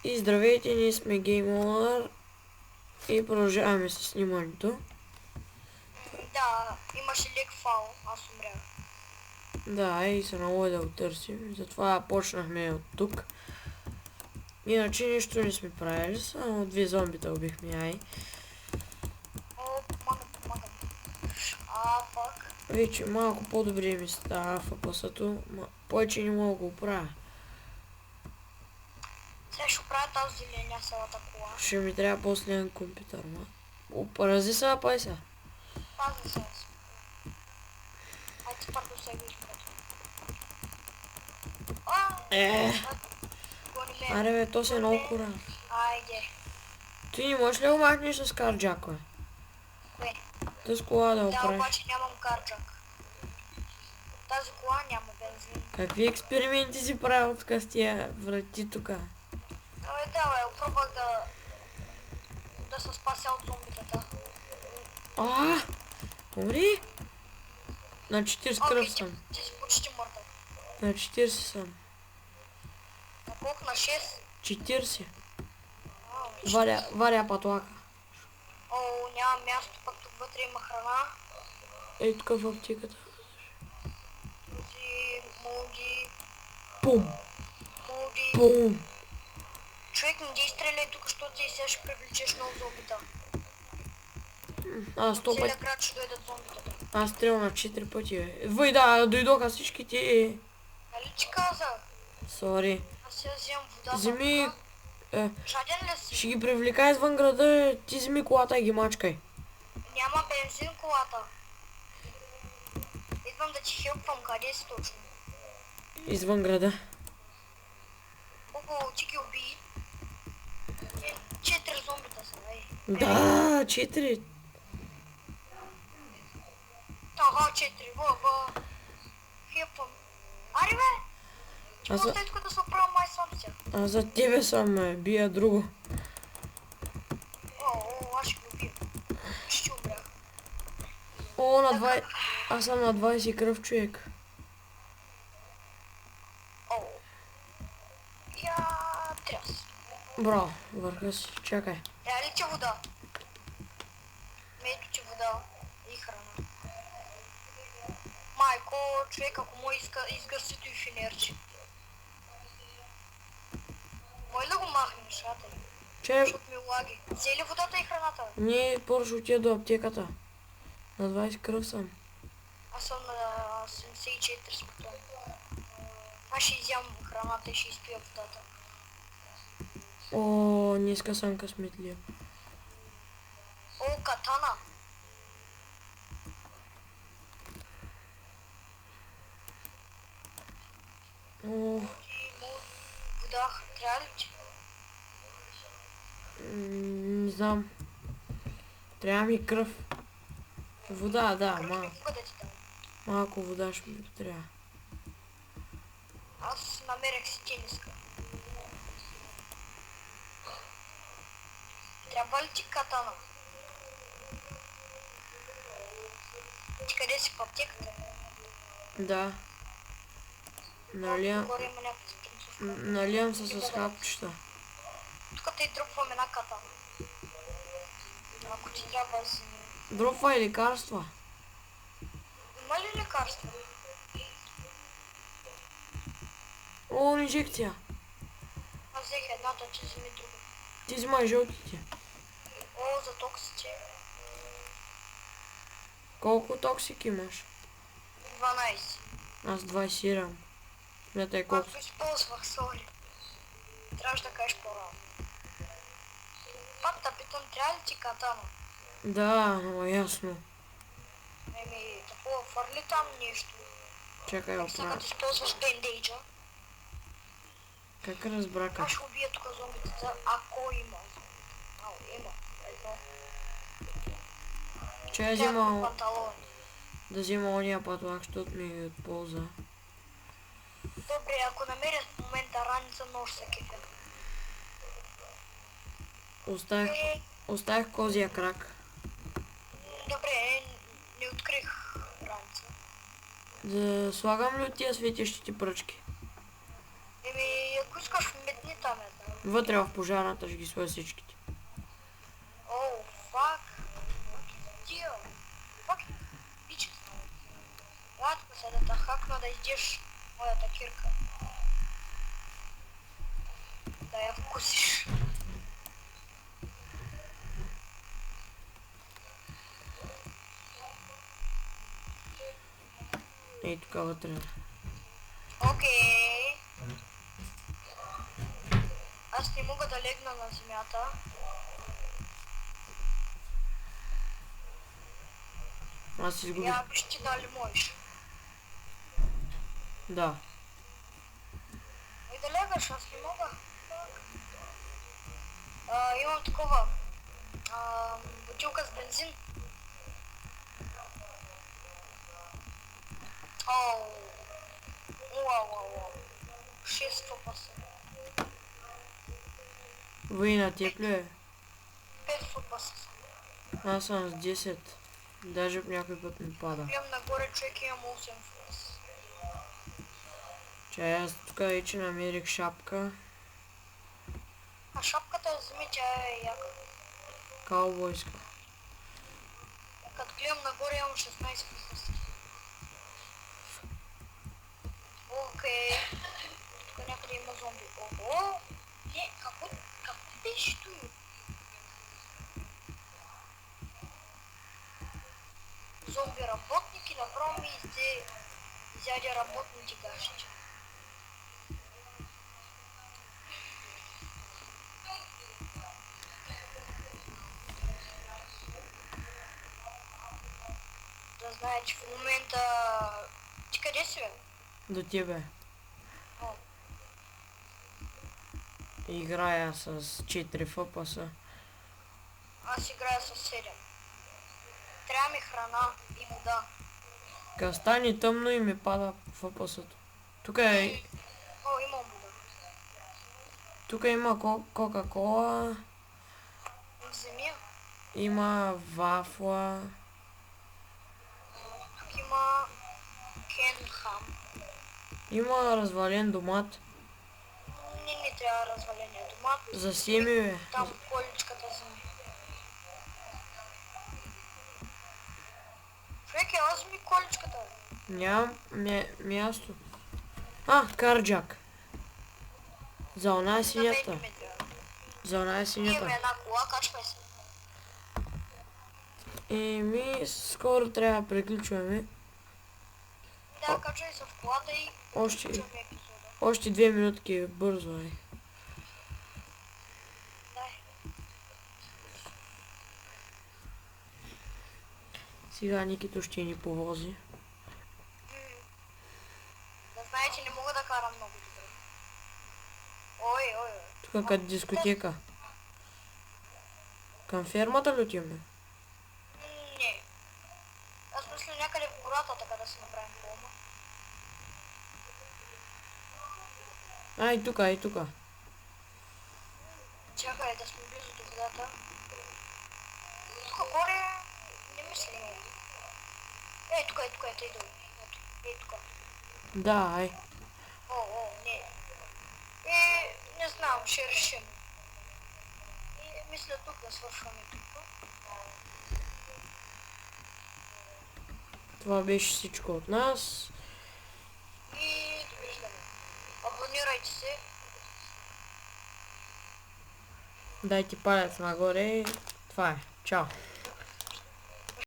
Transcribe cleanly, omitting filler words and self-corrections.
И здравейте, ние сме GameOner и продължаваме с снимането. Да, имаше лек фал, аз умрях. Да, и се наложи да го търсим. Затова почнахме от тук. Иначе нищо не сме правили, само 2 зомбита убихме, ай. О, помагам. Фак. Вече малко по-добре ми става фапасато, повече не мога да го правя. Сега ще правя тази зеленясалата кола. Ще ми трябва по-силен компютър, Опарази се, пай се. Пази се. Айде спарто сега ги гони ме. Аре бе, то се е много куран. Айде. Ти не можеш ли да го махнеш с карджака? Кое? С кола да го Да, правиш. обаче нямам карджак. Тази кола няма бензин. Какви експерименти си правил тук с тия врати тука? Давай, опробвах да се спася от зомбитата. Умри? На 40 кръв Окей, съм. ти си почти мъртъв. На 40 съм. На колко? На 6? 40. Варя. Варя патлака. О, няма място, пък тук вътре има храна. Ей, тук в аптеката. Молди. Пум! Молди. Пум! Човек, не дей стреляй тук, защото ти сега ще привлечеш много зомбита. Аз 100 Целият пъти. град ще дойдат зомбитата. Аз стрел на 4 пъти, бе. Въй, да, дойдоха всичките. Нали ти каза? Сори. Аз сега вземам вода. Вземи... Жаден ли си? Ще ги привлекай извън града, ти вземи колата и ги мачкай. Няма бензин колата. Идвам да ти хелпвам, къде си точно? Извън града. Хубаво, ти ги уби. 4 зомбита са, ей. Да, 4. Ага, 4, ба. Хелпвам. Аре бе! Ти Аз за- просто иска да се оправя май сам сега. Аз за тебе съм, бия друго. Аз ще го убия. Ще умрях. О, на 20... Аз съм на 20 кръв човек. Тряс. Браво, върха си. Чакай. Трябва ли ти вода? Ето ти вода и храна. Майко, човек, ако му изгърсито и фенерче. Може да го махнеш, ата? Чай, Защото ми лаги. Взе ли водата и храната? не, първо ще отида до аптеката. На 20 кръв съм. Аз съм на 74 спокойно. Аз ще изям храната и ще изпия водата. О, днеска съм късметлия. О, катана! О, Вода, трябва ли ти? не знам. Трябва ми кръв. Вода, да, Мога да ти дам. малко вода ще ми трябва. Аз намерих си тениска. Трябва ли ти катана? Ти къде си в аптеката? Да. Налиям, Горе има някакви спринцовка. налиям се с хапчета. Тук те дропвам една катана. Ако ти трябва си... Дропвай лекарства. Има ли лекарства? О, инжекция. Аз взех едната, че вземи друга. Ти взимай жълтите. О, за токсите. Колко токсик имаш? 12. Аз 20. Смятай колко. Аз го използвах, сори. Трябваше да кажеш по-рано. Пак да питам, трябва ли ти катана? Да, ясно. Такова, фърли там нещо. Чакай да Сега оправя. да използваш бендейджа. Как разбра Аз как? ще убия тук зомбитата, ако има. Има. Едно. Че я Трябва взима, панталон. да взима ония патлак, защото ми е от полза. Добре, ако намеря в момента раница, нож се кефя. Оставих козия крак. Добре, не открих раница. Да слагам ли от тия светещите пръчки? Ако искаш метни там една. Вътре в пожарната ще ги сложа всичките. Оу, фак. Deal. Fucking bitches. Ладно, сега да хакна да издеш моята кирка. Да я вкусиш. Ей, тук вътре. Окей. Аз не мога да легна на земята. Аз изгубих. Я почти дали можеш. Да. И да легаш, аз не мога. Имам такова. Бутилка с бензин. Оу. Уау. 6 фопаса. Вы на тепле? 5 фопаса. Аз съм с 10. Даже някой път ми пада. Гледам нагоре, човек, имам 8 фопаса. Чай, аз тук вече намерих шапка. А шапката вземи, тя е яка. Каубойска. Като гледам нагоре, имам 16 фопаса. Окей. Тук някъде има зомби. Ого! Не, какво беше той? Зомби работник и направо ми изяде работните гащи. Да знае, че в момента... Ти къде си, бе? До тебе. О, Играя с 4 фпс. аз играя с 7. Трябва ми храна и вода. Като стане тъмно и ми пада фпс-то. Тук е... О, имам вода. Тук има кока-кола. Вземи. Има вафла. Тук има кен хам. Има развален домат. Не трябва разваления домат. Засеми, бе. Там количката вземи. Човек, аз ми количката. Нямам място. Карджак. За она е синята. ми трябва. За она е Имаме синята. една кола, качвай се. Скоро трябва да приключваме. Да, качвай се в колата и Още чуваме епизода. 2 минутки, бързо е. Дай. Сега Никито ще ни повози. Да знае, че не мога да карам много добре. Ой. Тук като дискотека. Към фермата ли отиваме? Не. Аз мисля някъде в гората, така да си направим колма. И тук. Чакай да сме близо до водата. Тук горе не мисля много. Ей, тук, тъй долу. Ей, тук. Да, Не. Не знам, ще решим. Мисля тук да свършваме тук. Това беше всичко от нас. И довиждане. Абонирайте се. Дайте палец нагоре. Това е. Чао.